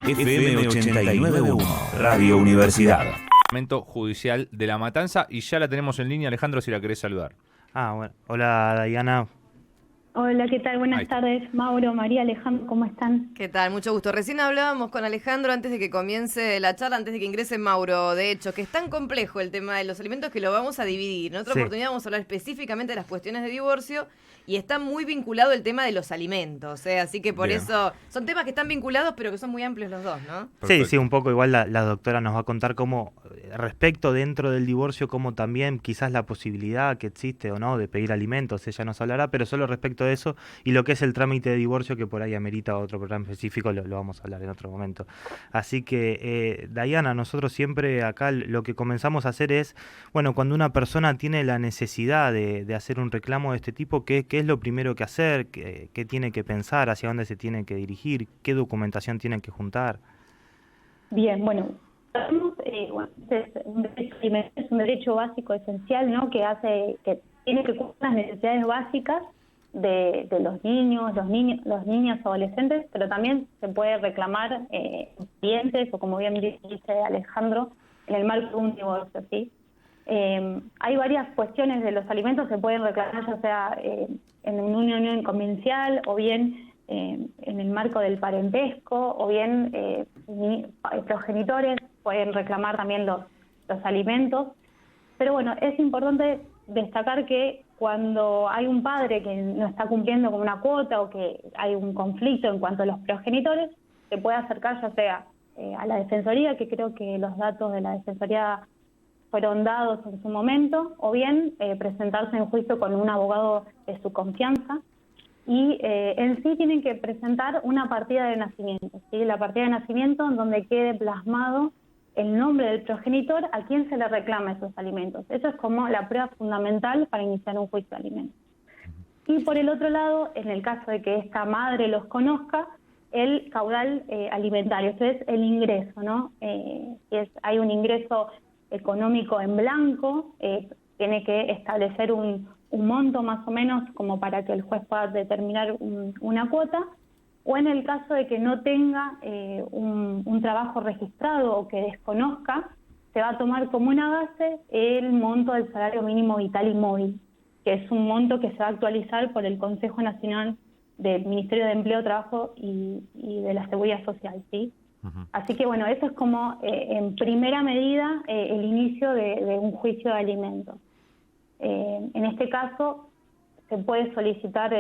FM 89.1, Radio Universidad. Departamento Judicial de La Matanza, y ya la tenemos en línea, Alejandro, si la querés saludar. Bueno. Hola, Diana. Hola, ¿qué tal? Buenas tardes, Mauro, María, Alejandro, ¿cómo están? ¿Qué tal? Mucho gusto. Recién hablábamos con Alejandro antes de que comience la charla, antes de que ingrese Mauro, de hecho, que es tan complejo el tema de los alimentos que lo vamos a dividir. En otra oportunidad vamos a hablar específicamente de las cuestiones de divorcio, y está muy vinculado el tema de los alimentos, así que por eso son temas que están vinculados, pero que son muy amplios los dos, ¿no? Sí, un poco igual la doctora nos va a contar cómo, respecto dentro del divorcio, cómo también quizás la posibilidad que existe o no de pedir alimentos, ella nos hablará, pero solo respecto de eso, y lo que es el trámite de divorcio, que por ahí amerita otro programa específico, lo vamos a hablar en otro momento. Así que, Diana, nosotros siempre acá lo que comenzamos a hacer es, bueno, cuando una persona tiene la necesidad de hacer un reclamo de este tipo, ¿qué es lo primero que hacer? ¿Qué tiene que pensar? ¿Hacia dónde se tiene que dirigir? ¿Qué documentación tienen que juntar? Bien, bueno, es un derecho básico esencial, ¿no? Que tiene que cubrir las necesidades básicas de los niños, los niños adolescentes, pero también se puede reclamar clientes, o como bien dice Alejandro, en el marco de un divorcio, ¿sí? Hay varias cuestiones de los alimentos que se pueden reclamar, ya sea en una unión convivencial, o bien en el marco del parentesco, o bien progenitores pueden reclamar también los alimentos. Pero bueno, es importante destacar que cuando hay un padre que no está cumpliendo con una cuota, o que hay un conflicto en cuanto a los progenitores, se puede acercar ya sea a la Defensoría, que creo que los datos de la Defensoría fueron dados en su momento, o bien presentarse en juicio con un abogado de su confianza. Y en sí tienen que presentar una partida de nacimiento, ¿sí? La partida de nacimiento en donde quede plasmado el nombre del progenitor a quien se le reclama esos alimentos. Eso es como la prueba fundamental para iniciar un juicio de alimentos. Y por el otro lado, en el caso de que esta madre los conozca, el caudal alimentario, esto es el ingreso, ¿no? Hay un ingreso económico en blanco, tiene que establecer un monto más o menos como para que el juez pueda determinar una cuota, o en el caso de que no tenga un trabajo registrado o que desconozca, se va a tomar como una base el monto del salario mínimo vital y móvil, que es un monto que se va a actualizar por el Consejo Nacional del Ministerio de Empleo, Trabajo y de la Seguridad Social, ¿sí? Uh-huh. Así que bueno, eso es como en primera medida el inicio de un juicio de alimentos. En este caso se puede solicitar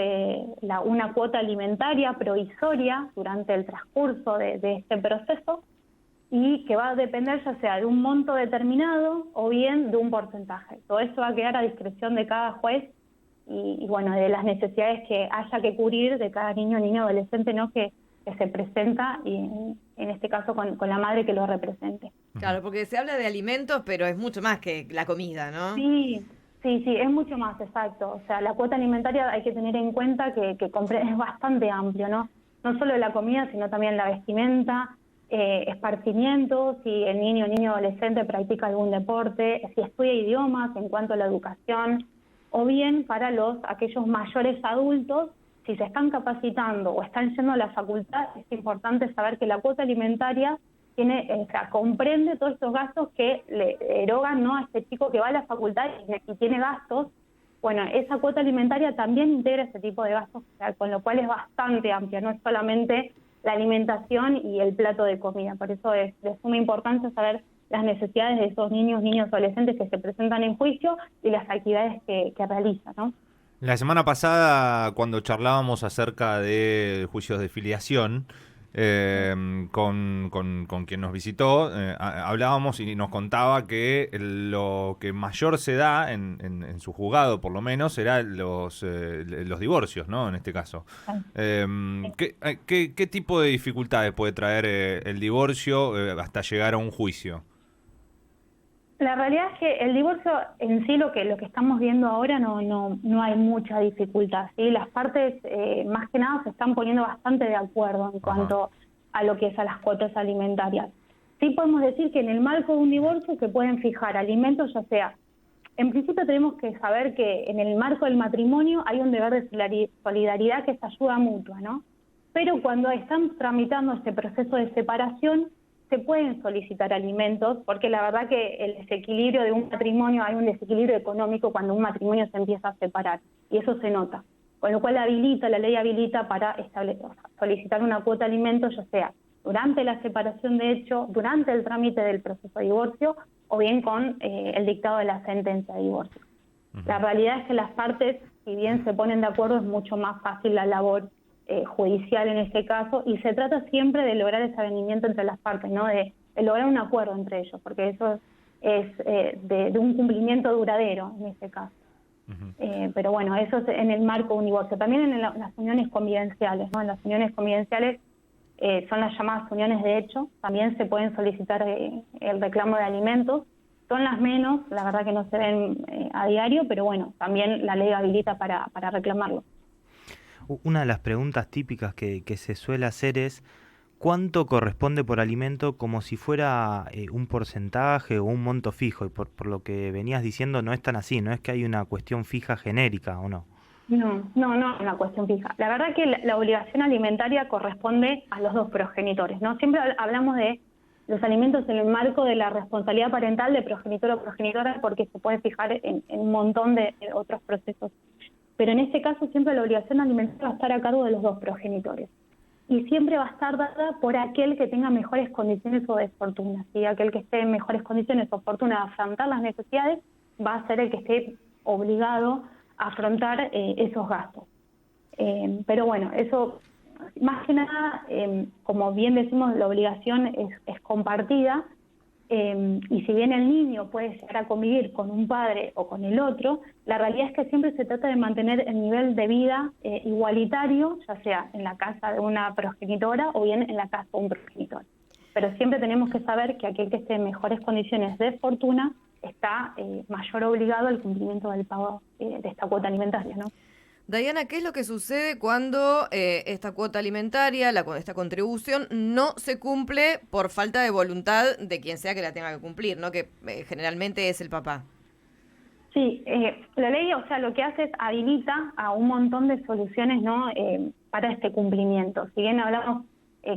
una cuota alimentaria provisoria durante el transcurso de este proceso, y que va a depender ya sea de un monto determinado o bien de un porcentaje. Todo eso va a quedar a discreción de cada juez y bueno, de las necesidades que haya que cubrir de cada niño o adolescente, ¿no? que se presenta, y en este caso con la madre que lo represente. Claro, porque se habla de alimentos, pero es mucho más que la comida, ¿no? Sí, es mucho más, exacto. O sea, la cuota alimentaria hay que tener en cuenta que es bastante amplio, ¿no? No solo la comida, sino también la vestimenta, esparcimiento, si el niño o adolescente practica algún deporte, si estudia idiomas en cuanto a la educación, o bien para aquellos mayores adultos, si se están capacitando o están yendo a la facultad, es importante saber que la cuota alimentaria comprende todos estos gastos que le erogan, ¿no?, a este chico que va a la facultad y tiene gastos. Bueno, esa cuota alimentaria también integra ese tipo de gastos, con lo cual es bastante amplia, no es solamente la alimentación y el plato de comida. Por eso es de suma importancia saber las necesidades de esos niños, adolescentes que se presentan en juicio y las actividades que realizan, ¿no? La semana pasada, cuando charlábamos acerca de juicios de filiación, con quien nos visitó, hablábamos y nos contaba que lo que mayor se da en su juzgado, por lo menos, será los divorcios, ¿no? En este caso. ¿Qué tipo de dificultades puede traer el divorcio hasta llegar a un juicio? La realidad es que el divorcio en sí, lo que estamos viendo ahora, no hay mucha dificultad, ¿sí? Las partes más que nada se están poniendo bastante de acuerdo en cuanto a lo que es a las cuotas alimentarias. Sí podemos decir que en el marco de un divorcio se pueden fijar alimentos, ya sea, en principio tenemos que saber que en el marco del matrimonio hay un deber de solidaridad, que es ayuda mutua, ¿no? pero cuando están tramitando este proceso de separación, se pueden solicitar alimentos, porque la verdad que el desequilibrio de un matrimonio, hay un desequilibrio económico cuando un matrimonio se empieza a separar, y eso se nota. Con lo cual la ley habilita para solicitar una cuota de alimentos, ya sea durante la separación de hecho, durante el trámite del proceso de divorcio, o bien con el dictado de la sentencia de divorcio. La realidad es que las partes, si bien se ponen de acuerdo, es mucho más fácil la labor judicial en este caso, y se trata siempre de lograr ese avenimiento entre las partes, ¿no? De lograr un acuerdo entre ellos, porque eso es de un cumplimiento duradero en este caso. Pero bueno, eso es en el marco de un divorcio. También en las uniones convivenciales, ¿no? En las uniones convivenciales son las llamadas uniones de hecho, también se pueden solicitar el reclamo de alimentos. Son las menos, la verdad que no se ven a diario, pero bueno, también la ley habilita para reclamarlo. Una de las preguntas típicas que se suele hacer es ¿cuánto corresponde por alimento como si fuera un porcentaje o un monto fijo? Y por lo que venías diciendo no es tan así, no es que hay una cuestión fija genérica, ¿o no? No es una cuestión fija. La verdad que la obligación alimentaria corresponde a los dos progenitores, ¿no? Siempre hablamos de los alimentos en el marco de la responsabilidad parental de progenitor o progenitora, porque se puede fijar en un montón de otros procesos. Pero en este caso siempre la obligación alimentaria va a estar a cargo de los dos progenitores. Y siempre va a estar dada por aquel que tenga mejores condiciones o desfortunas. ¿Sí? Aquel que esté en mejores condiciones o fortuna de afrontar las necesidades va a ser el que esté obligado a afrontar esos gastos. Pero bueno, eso más que nada, como bien decimos, la obligación es compartida, y si bien el niño puede llegar a convivir con un padre o con el otro, la realidad es que siempre se trata de mantener el nivel de vida igualitario, ya sea en la casa de una progenitora o bien en la casa de un progenitor. Pero siempre tenemos que saber que aquel que esté en mejores condiciones de fortuna está mayor obligado al cumplimiento del pago de esta cuota alimentaria, ¿no? Diana, ¿qué es lo que sucede cuando esta cuota alimentaria, esta contribución, no se cumple por falta de voluntad de quien sea que la tenga que cumplir, ¿no? Que generalmente es el papá? Sí, la ley, o sea, lo que hace es habilita a un montón de soluciones, ¿no? Para este cumplimiento. Si bien hablamos,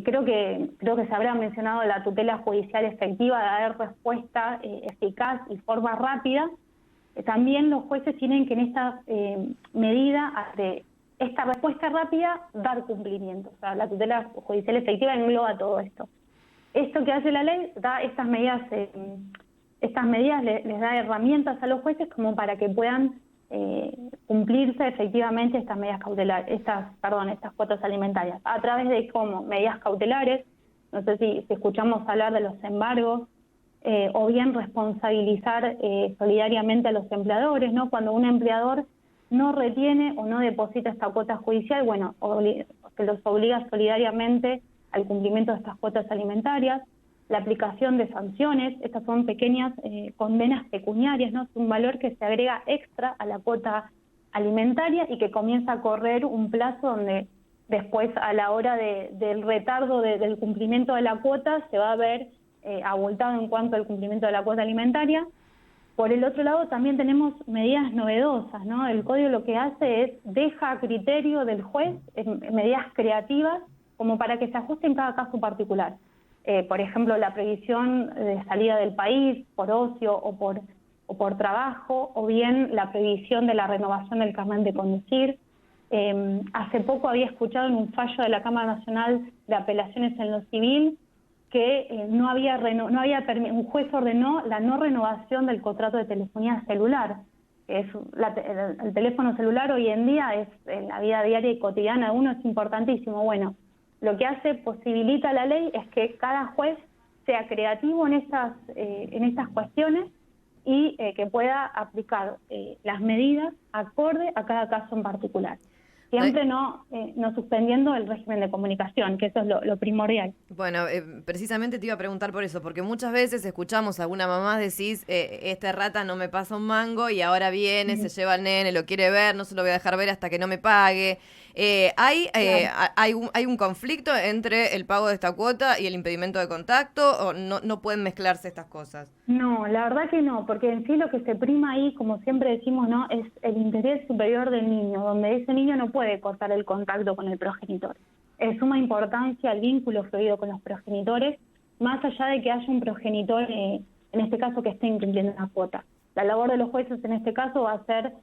creo que se habrá mencionado la tutela judicial efectiva de dar respuesta eficaz y forma rápida. También los jueces tienen que en esta medida, de esta respuesta rápida, dar cumplimiento. O sea, la tutela judicial efectiva engloba todo esto. Esto que hace la ley da estas medidas les da herramientas a los jueces como para que puedan cumplirse efectivamente estas medidas cautelares, estas cuotas alimentarias, a través de como medidas cautelares. No sé si escuchamos hablar de los embargos, o bien responsabilizar solidariamente a los empleadores, ¿no? Cuando un empleador no retiene o no deposita esta cuota judicial, bueno, se los obliga solidariamente al cumplimiento de estas cuotas alimentarias. La aplicación de sanciones, estas son pequeñas condenas pecuniarias, ¿no? Es un valor que se agrega extra a la cuota alimentaria y que comienza a correr un plazo donde después, a la hora del retardo del cumplimiento de la cuota, se va a ver abultado en cuanto al cumplimiento de la cuota alimentaria. Por el otro lado, también tenemos medidas novedosas, ¿no? El Código lo que hace es, deja a criterio del juez medidas creativas como para que se ajuste en cada caso particular. Por ejemplo, la prohibición de salida del país por ocio o por trabajo, o bien la prohibición de la renovación del carnet de conducir. Hace poco había escuchado en un fallo de la Cámara Nacional de Apelaciones en lo Civil que un juez ordenó la no renovación del contrato de telefonía celular. El teléfono celular hoy en día es en la vida diaria y cotidiana de uno, es importantísimo. Bueno, lo que posibilita la ley es que cada juez sea creativo en estas cuestiones y que pueda aplicar las medidas acorde a cada caso en particular. Siempre no suspendiendo el régimen de comunicación, que eso es lo primordial. Bueno, precisamente te iba a preguntar por eso, porque muchas veces escuchamos a alguna mamá decís, esta rata no me pasa un mango y ahora viene, se lleva al nene, lo quiere ver, no se lo voy a dejar ver hasta que no me pague. ¿Hay un conflicto entre el pago de esta cuota y el impedimento de contacto o no pueden mezclarse estas cosas? No, la verdad que no, porque en sí lo que se prima ahí, como siempre decimos, ¿no?, es el interés superior del niño, donde ese niño no puede cortar el contacto con el progenitor. suma importancia el vínculo fluido con los progenitores, más allá de que haya un progenitor, en este caso, que esté incumpliendo una cuota. La labor de los jueces en este caso va a ser,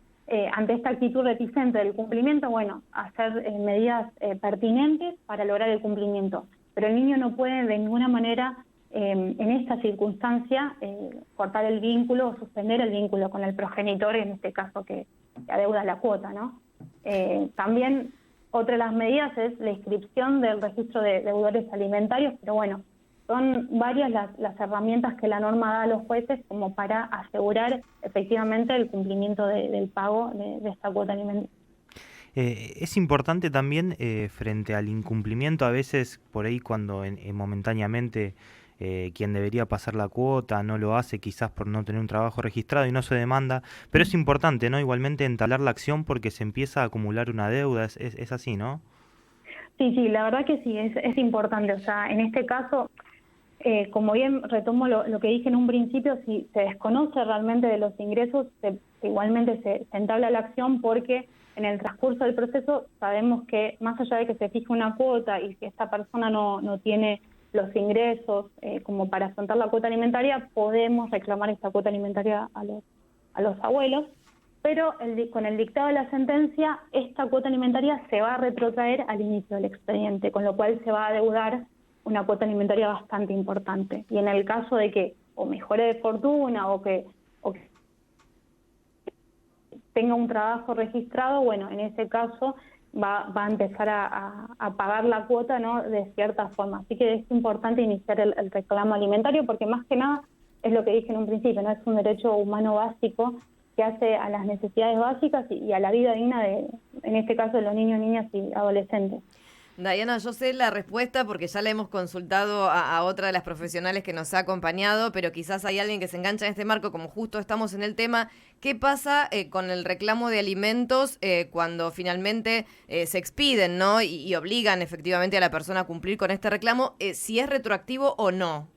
ante esta actitud reticente del cumplimiento, bueno, hacer medidas pertinentes para lograr el cumplimiento. Pero el niño no puede de ninguna manera, en esta circunstancia, cortar el vínculo o suspender el vínculo con el progenitor, en este caso que adeuda la cuota, ¿no? También otra de las medidas es la inscripción del registro de deudores alimentarios, pero bueno, son varias las herramientas que la norma da a los jueces como para asegurar efectivamente el cumplimiento del pago de esta cuota alimentaria. Es importante también frente al incumplimiento, a veces por ahí cuando momentáneamente quien debería pasar la cuota no lo hace, quizás por no tener un trabajo registrado y no se demanda, pero es importante, ¿no? Igualmente entablar la acción porque se empieza a acumular una deuda, es así, ¿no? Sí, la verdad que sí, es importante. O sea, en este caso, como bien retomo lo que dije en un principio, si se desconoce realmente de los ingresos, igualmente se entabla la acción porque en el transcurso del proceso sabemos que más allá de que se fije una cuota y si esta persona no tiene los ingresos como para afrontar la cuota alimentaria, podemos reclamar esta cuota alimentaria a los abuelos, pero con el dictado de la sentencia, esta cuota alimentaria se va a retrotraer al inicio del expediente, con lo cual se va a adeudar una cuota alimentaria bastante importante. Y en el caso de que o mejore de fortuna o que tenga un trabajo registrado, bueno, en ese caso va a empezar a pagar la cuota, ¿no?, de cierta forma. Así que es importante iniciar el reclamo alimentario porque más que nada es lo que dije en un principio, ¿no? Es un derecho humano básico que hace a las necesidades básicas y a la vida digna en este caso, de los niños, niñas y adolescentes. Dayana, yo sé la respuesta porque ya la hemos consultado a otra de las profesionales que nos ha acompañado, pero quizás hay alguien que se engancha en este marco, como justo estamos en el tema. ¿Qué pasa con el reclamo de alimentos cuando finalmente se expiden, ¿no? y obligan efectivamente a la persona a cumplir con este reclamo, si es retroactivo o no?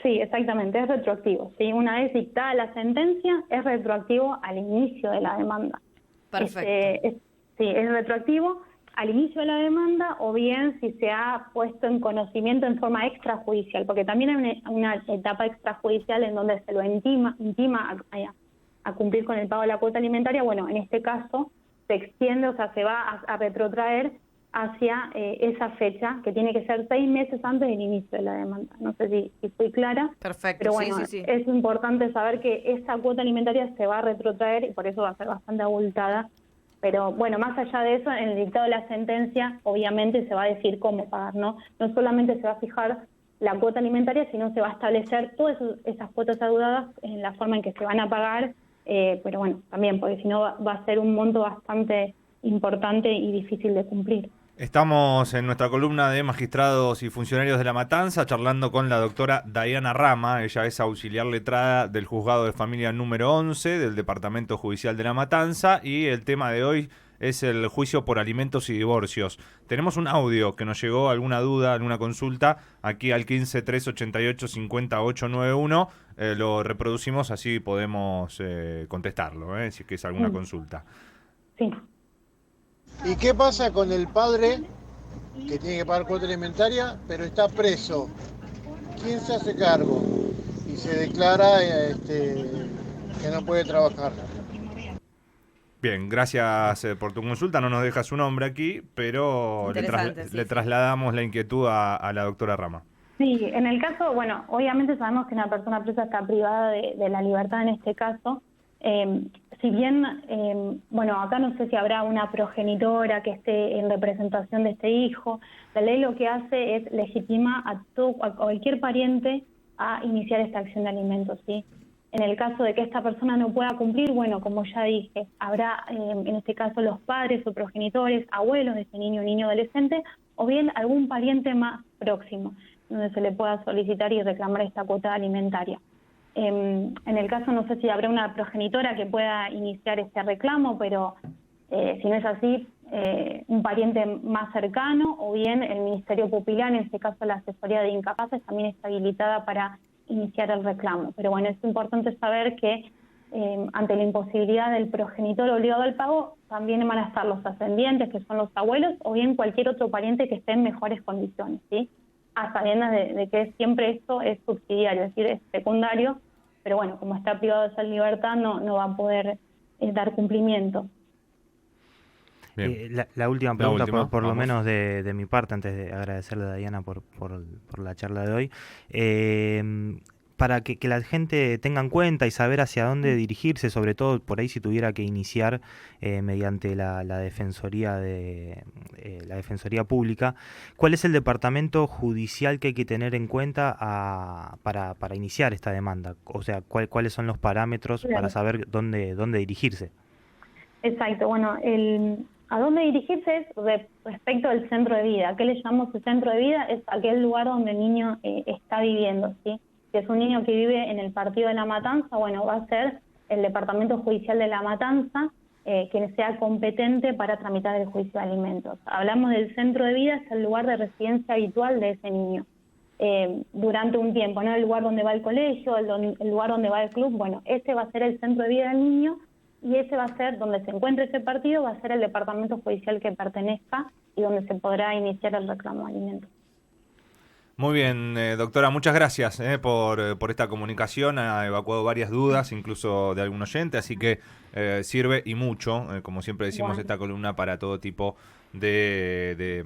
Sí, exactamente, es retroactivo. ¿Sí? Una vez dictada la sentencia, es retroactivo al inicio de la demanda. Perfecto. Sí, es retroactivo al inicio de la demanda o bien si se ha puesto en conocimiento en forma extrajudicial, porque también hay una etapa extrajudicial en donde se lo intima a cumplir con el pago de la cuota alimentaria. Bueno, en este caso se extiende, o sea, se va a retrotraer hacia esa fecha, que tiene que ser 6 meses antes del inicio de la demanda. No sé si fui clara. Perfecto, pero bueno, sí. Es importante saber que esa cuota alimentaria se va a retrotraer y por eso va a ser bastante abultada. Pero bueno, más allá de eso, en el dictado de la sentencia, obviamente se va a decir cómo pagar, ¿no? No solamente se va a fijar la cuota alimentaria, sino se va a establecer todas esas cuotas adeudadas en la forma en que se van a pagar, pero bueno, también, porque si no va a ser un monto bastante importante y difícil de cumplir. Estamos en nuestra columna de magistrados y funcionarios de La Matanza charlando con la doctora Dayana Rama. Ella es auxiliar letrada del Juzgado de Familia número 11 del Departamento Judicial de La Matanza y el tema de hoy es el juicio por alimentos y divorcios. Tenemos un audio que nos llegó, alguna duda, alguna consulta, aquí al 15 388 5891. Lo reproducimos, así podemos contestarlo, si es que es alguna consulta. Sí. ¿Y qué pasa con el padre que tiene que pagar cuota alimentaria, pero está preso? ¿Quién se hace cargo? Y se declara que no puede trabajar. Bien, gracias por tu consulta. No nos deja su nombre aquí, pero le trasladamos la inquietud a la doctora Rama. Sí, en el caso, bueno, obviamente sabemos que una persona presa está privada de la libertad en este caso. Si bien, bueno, acá no sé si habrá una progenitora que esté en representación de este hijo, la ley lo que hace es legitima a cualquier pariente a iniciar esta acción de alimentos, ¿sí? En el caso de que esta persona no pueda cumplir, bueno, como ya dije, habrá en este caso los padres o progenitores, abuelos de ese niño o niño adolescente, o bien algún pariente más próximo, donde se le pueda solicitar y reclamar esta cuota alimentaria. En el caso no sé si habrá una progenitora que pueda iniciar este reclamo, pero si no es así, un pariente más cercano o bien el Ministerio Pupilar, en este caso la Asesoría de Incapaces, también está habilitada para iniciar el reclamo. Pero bueno, es importante saber que ante la imposibilidad del progenitor obligado al pago, también van a estar los ascendientes, que son los abuelos, o bien cualquier otro pariente que esté en mejores condiciones, ¿sí? A sabiendas de que siempre esto es subsidiario, es decir, es secundario, pero bueno, como está privado de esa libertad, no va a poder dar cumplimiento. La última pregunta, por lo vamos. menos de mi parte, antes de agradecerle a Diana por la charla de hoy. Para que la gente tenga en cuenta y saber hacia dónde dirigirse, sobre todo por ahí si tuviera que iniciar mediante la defensoría la defensoría pública, ¿cuál es el departamento judicial que hay que tener en cuenta para iniciar esta demanda? O sea, ¿cuáles son los parámetros Claro. para saber dónde dirigirse? Exacto, bueno, a dónde dirigirse es respecto del centro de vida. ¿Qué le llamamos el centro de vida? Es aquel lugar donde el niño está viviendo, ¿sí? Si es un niño que vive en el partido de La Matanza, bueno, va a ser el Departamento Judicial de La Matanza quien sea competente para tramitar el juicio de alimentos. Hablamos del centro de vida, es el lugar de residencia habitual de ese niño durante un tiempo, ¿no? El lugar donde va al colegio, el lugar donde va al club, bueno, ese va a ser el centro de vida del niño y ese va a ser donde se encuentre ese partido, va a ser el departamento judicial que pertenezca y donde se podrá iniciar el reclamo de alimentos. Muy bien, doctora, muchas gracias por esta comunicación. Ha evacuado varias dudas, incluso de algún oyente, así que sirve y mucho, como siempre decimos, Bueno. esta columna para todo tipo de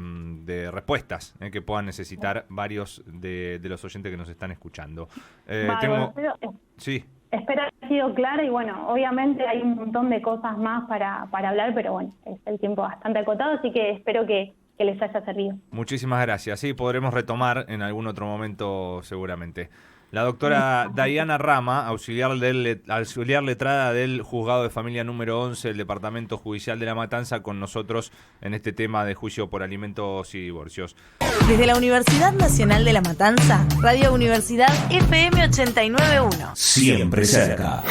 respuestas que puedan necesitar varios de los oyentes que nos están escuchando. Sí. Espero haber sido clara y bueno, obviamente hay un montón de cosas más para hablar, pero bueno, es el tiempo bastante acotado, así que espero que les haya servido. Muchísimas gracias. Sí, podremos retomar en algún otro momento seguramente. La doctora Diana Rama, auxiliar letrada del Juzgado de Familia número 11 del Departamento Judicial de La Matanza, con nosotros en este tema de juicio por alimentos y divorcios. Desde la Universidad Nacional de La Matanza, Radio Universidad FM 89.1. Siempre cerca.